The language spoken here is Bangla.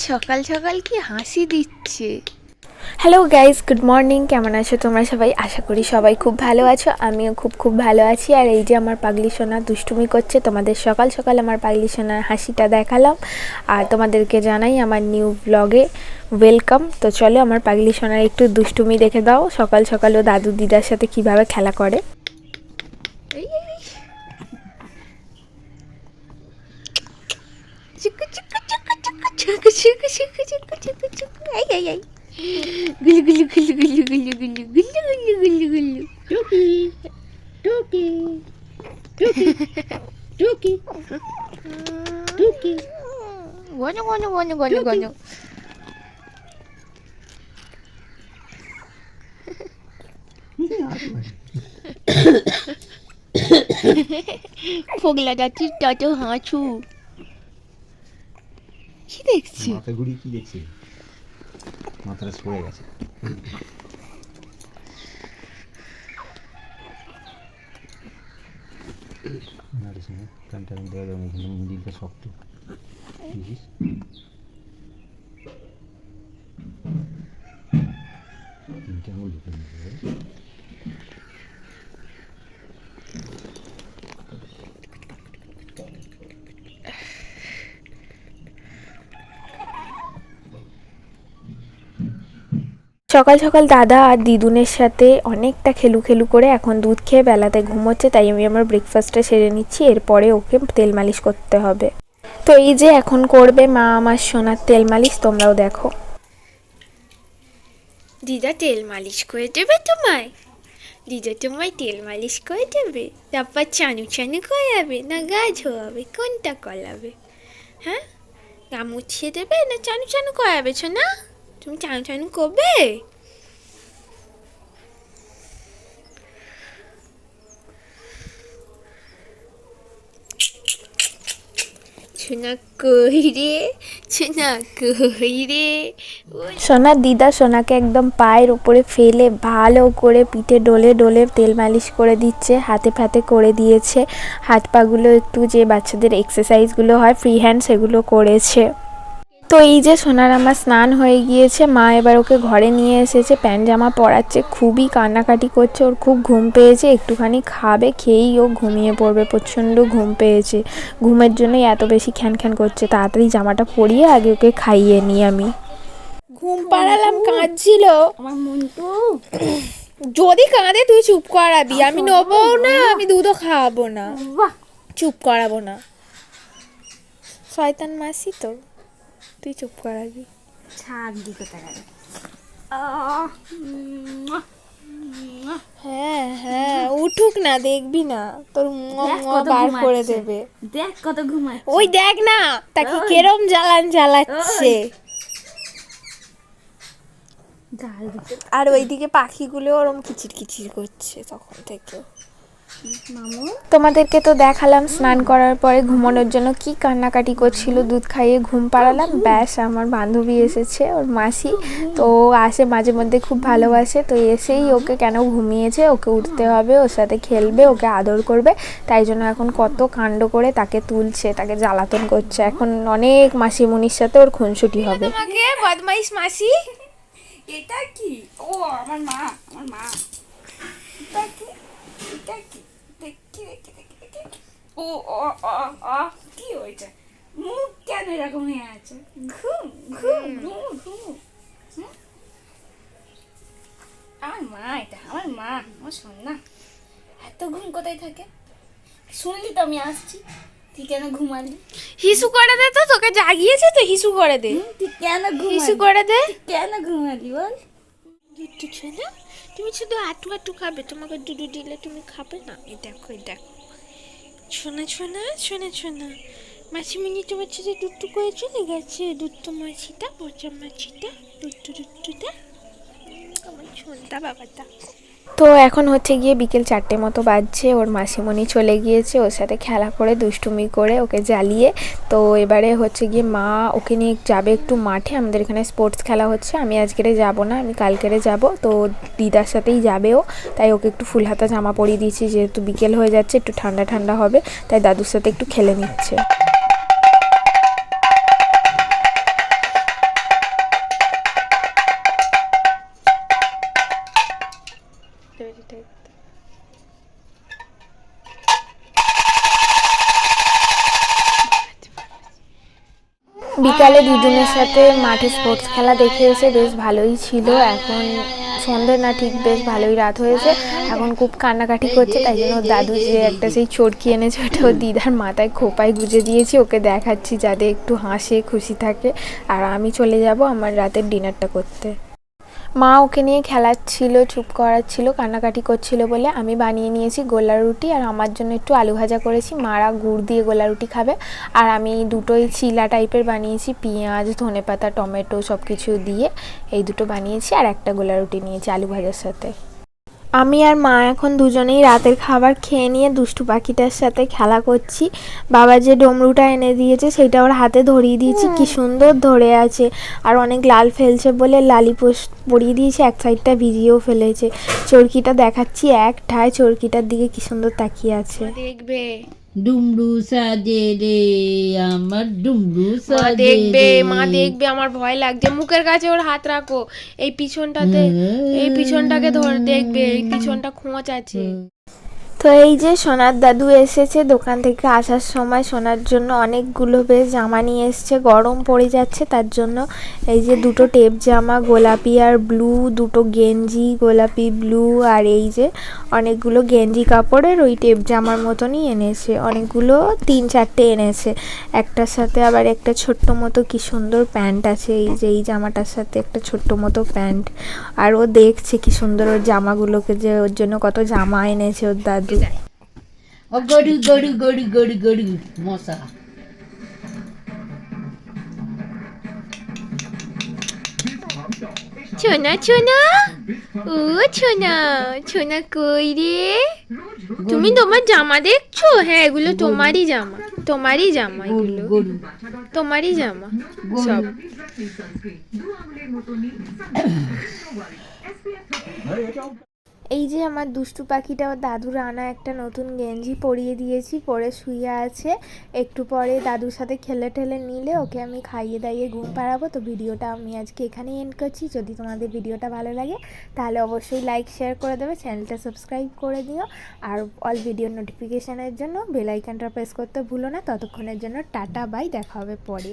সকাল সকাল কি হাসি দিচ্ছে। Hello guys, good morning. কেমন আছো তোমরা সবাই? আশা করি সবাই খুব ভালো আছো। আমিও খুব ভালো আছি। আর এই যে আমার পাগলি সোনা দুষ্টুমি করছে, তোমাদের সকাল সকাল আমার পাগলি সোনার হাসিটা দেখালাম। আর তোমাদেরকে জানাই আমার নিউ ব্লগে ওয়েলকাম। তো চলো আমার পাগলি সোনার একটু দুষ্টুমি দেখে দাও, সকাল সকাল ও দাদু দিদার সাথে কিভাবে খেলা করে। গুলু গুলু গুলু গুলু গুলু গুলু গুলু গুলু গুলু গুলু টুকি টুকি টুকি টুকি টুকি গনো গনো গনো গনো গনো ফোগলা দাঁতির তত হাঁচু। কি দেখছি? মাথা ঘুরিয়ে কি দেখছি? মাথাটা সরে গেছে। কানটা দেওয়া যাবে না, কিন্তু মুন্দিরটা শক্ত। তিনটে আঙুল ঢুকে নেবে। সকাল সকাল দাদা আর দিদুনের সাথে অনেকটা খেলু করে এখন দুধ খেয়ে বেলাতে ঘুমোচ্ছে, তাই আমি আমার ব্রেকফাস্টটা সেরে নিচ্ছি। এরপরে ওকে তেল মালিশ করতে হবে। তো এই যে এখন করবে মা আমার সোনার তেল মালিশ, তোমরাও দেখো। দিদা তেল মালিশ করে দেবে তোমায়? দিদা তোমায় তেল মালিশ করে দেবে, তারপর চানু চানু করাবে না গা ধোয়াবে? কোনটা করাবে? হ্যাঁ, গা মুছিয়ে দেবে না চানু চানু করাবে? না তুমি চানু চানু করবে? সোনার দিদা সোনাকে একদম পায়ের উপরে ফেলে ভালো করে পিঠে ডলে ডলে তেল মালিশ করে দিচ্ছে, হাতে ফাতে করে দিয়েছে। হাত পাগুলো একটু যে বাচ্চাদের এক্সারসাইজগুলো হয় ফ্রি হ্যান্ড, সেগুলো করেছে। তো এই যে সোনার আমার স্নান হয়ে গিয়েছে, মা এবার ওকে ঘরে নিয়ে এসেছে, প্যান্ট জামা পরাচ্ছে, খুবই কান্নাকাটি করছে, ওর খুব ঘুম পেয়েছে, একটুখানি খাবে, খেয়েই ও ঘুমিয়ে পড়বে। প্রচণ্ড ঘুম পেয়েছে, ঘুমের জন্যই এত বেশি খ্যান করছে। তাড়াতাড়ি জামাটা পরিয়ে আগে ওকে খাইয়ে নিই আমি। ঘুম পাড়ালাম, কাঁদছিল আমার মন্টু। যদি কাঁদে তুই চুপ করাবি, আমি নেবো না, আমি দুধও খাওয়াবো না, চুপ করাবো না। শয়তান মাসি তো, তুই চুপ করাবি। ছাদ দিকে তাকাবে। হ্যাঁ হ্যাঁ, উঠুক না, দেখবি না তোর বার করে দেবে। দেখ কত ঘুমায়। ওই দেখ না তাকে কেরম জ্বালাচ্ছে। আর ওইদিকে পাখিগুলো ওরম কিচির কিচির করছে তখন থেকে। তোমাদেরকে তো দেখালাম স্নান করার পরে ঘুমানোর জন্য কি কান্নাকাটি করছিল, দুধ খাইয়ে ঘুম পাড়ালাম। ব্যাস, আমার বান্ধবী এসেছে, ওর মাসি, তো ও আসে মাঝে মধ্যে, খুব ভালোবাসে। তো এসেই ওকে কেন ঘুমিয়েছে, ওকে উঠতে হবে, ওর সাথে খেলবে, ওকে আদর করবে, তাই জন্য এখন কত কাণ্ড করে তাকে তুলছে, তাকে জ্বালাতন করছে। এখন অনেক মাসিমুনির সাথে ওর খুনসুটি হবে। তোমাকে বদমাইশ মাসি। এটা কি? ও আমার মা, আমার মা। এটা কি? এটা কি? দেখি দেখি দেখি দেখি। ও ও ও ও কি হয়েছে? মুখ কেন এরকম হয়ে আছে? ঘুম ঘুম ঘুম ঘুম। আমার মা, এটা আমার মা, আমার সোনা। এত ঘুম কোথায় থাকে? শুনলি তো আমি আসছি, তুই কেন ঘুমালি? হিসু করে দে তো, তোকে জাগিয়েছে তো, হিসু করে দে। তুই কেন হিসু ঘুমালি? করে দে। কেন ঘুমালি বল? দুধ ছেলে, তুমি শুধু আটু আটু খাবে, তোমাকে দুধু দিলে তুমি খাবে না। এই দেখো, এই দেখো, শোনা শোনা শোনা শোনা, মাসিমণি তোমার সাথে দুধটু করে চলে গেছে। দুধ তো মাছিটা, পচা মাছিটা, দুধটা আমার ছোনটা বাবাটা। তো এখন হচ্ছে গিয়ে বিকেল 4টে মতো বাজছে, ওর মাসিমণি চলে গিয়েছে, ওর সাথে খেলা করে দুষ্টুমি করে ওকে জ্বালিয়ে। তো এবারে হচ্ছে গিয়ে মা ওকে নিয়ে যাবে একটু মাঠে, আমাদের এখানে স্পোর্টস খেলা হচ্ছে। আমি আজকেরে যাব না, আমি কালকেরে যাব। তো দিদার সাথেই যাবে ও, তাই ওকে একটু ফুল হাতা জামা পরিয়ে দিয়েছি, যেহেতু বিকেল হয়ে যাচ্ছে, একটু ঠান্ডা ঠান্ডা হবে, তাই দাদুর সাথে একটু খেলে নিচ্ছে। বিকালে দুজনের সাথে মাঠে স্পোর্টস খেলা দেখে এসে বেশ ভালোই ছিল। এখন সন্ধ্যে না, ঠিক বেশ ভালোই রাত হয়েছে। এখন খুব কান্নাকাটি করছে, তাই জন্য ওর দাদু যে একটা সেই চরকি এনেছে ওটা ওর দিদার মাথায় খোপায় গুঁজে দিয়েছি, ওকে দেখাচ্ছি যাতে একটু হাসে খুশি থাকে। আর আমি চলে যাব আমার রাতের ডিনারটা করতে। মা ওকে নিয়ে খেলাচ্ছিল, চুপ করাচ্ছিল, কান্নাকাটি করছিল বলে আমি বানিয়ে নিয়েছি গোলা রুটি, আর আমার জন্য একটু আলু ভাজা করেছি। মারা গুড় দিয়ে গোলা রুটি খাবে, আর আমি দুটোই চিলা টাইপের বানিয়েছি, পেঁয়াজ, ধনেপাতা, টমেটো সব কিছু দিয়ে এই দুটো বানিয়েছি, আর একটা গোলা রুটি নিয়েছি আলু ভাজার সাথে। আমি আর মা এখন দুজনেই রাতের খাবার খেয়ে নিয়ে দুষ্টু পাখিটার সাথে খেলা করছি। বাবা যে ডমরুটা এনে দিয়েছে সেটা ওর হাতে ধরিয়ে দিয়েছি, কি সুন্দর ধরে আছে। আর অনেক লাল ফেলছে বলে লালি পরিয়ে দিয়েছে, এক সাইডটা ভিজিয়েও ফেলেছে। চরকিটা দেখাচ্ছি, এক ঠায় চরকিটার দিকে কি সুন্দর তাকিয়ে আছে। দেখবে ডুমরু সাজে রে আমার ডুমরু সাজে দেখবে, মা দেখবে, আমার ভয় লাগছে। মুখের কাছে ওর হাত রাখো, এই পিছনটাতে, এই পিছনটাকে ধর, দেখবে এই পিছনটা খোঁচ আছে। তো এই যে সোনার দাদু এসেছে দোকান থেকে আসার সময়, সোনার জন্য অনেকগুলো বেশ জামা নিয়ে এসছে, গরম পড়ে যাচ্ছে তার জন্য। এই যে দুটো টেপ জামা, গোলাপি আর ব্লু, দুটো গেঞ্জি গোলাপি ব্লু, আর এই যে অনেকগুলো গেঞ্জি কাপড়ের ওই টেপ জামার মতনই এনেছে, অনেকগুলো 3-4টে এনেছে। একটার সাথে আবার একটা ছোট্ট মতো কি সুন্দর প্যান্ট আছে, এই যে এই জামাটার সাথে একটা ছোট্ট মতো প্যান্ট। আর ও দেখছে কি সুন্দর ওর জামাগুলোকে, যে ওর জন্য কত জামা এনেছে ওর দাদু। ও গরু গরু গরু গরু গরু মশা ছোনা ছোনা, ও ছোনা ছোনা কই রে? তুমি তোমার জামা দেখছো? হ্যাঁ, এগুলো তোমারই জামা, তোমারই জামা, এগুলো গরু তোমারই জামা সব। এই যে আমার দুষ্টু পাখিটা ওর দাদুর আনা একটা নতুন গেঞ্জি পরিয়ে দিয়েছি, পরে শুয়ে আছে। একটু পরে দাদুর সাথে খেলে ঠেলে নিলে ওকে আমি খাইয়ে দাইয়ে ঘুম পাড়াবো। তো ভিডিওটা আমি আজকে এখানেই এন্ড করছি। যদি তোমাদের ভিডিওটা ভালো লাগে তাহলে অবশ্যই লাইক শেয়ার করে দেবে, চ্যানেলটা সাবস্ক্রাইব করে দিও, আর অল ভিডিও নোটিফিকেশানের জন্য বেল আইকনটা প্রেস করতে ভুলো না। ততক্ষণের জন্য টাটা বাই, দেখা হবে পরে।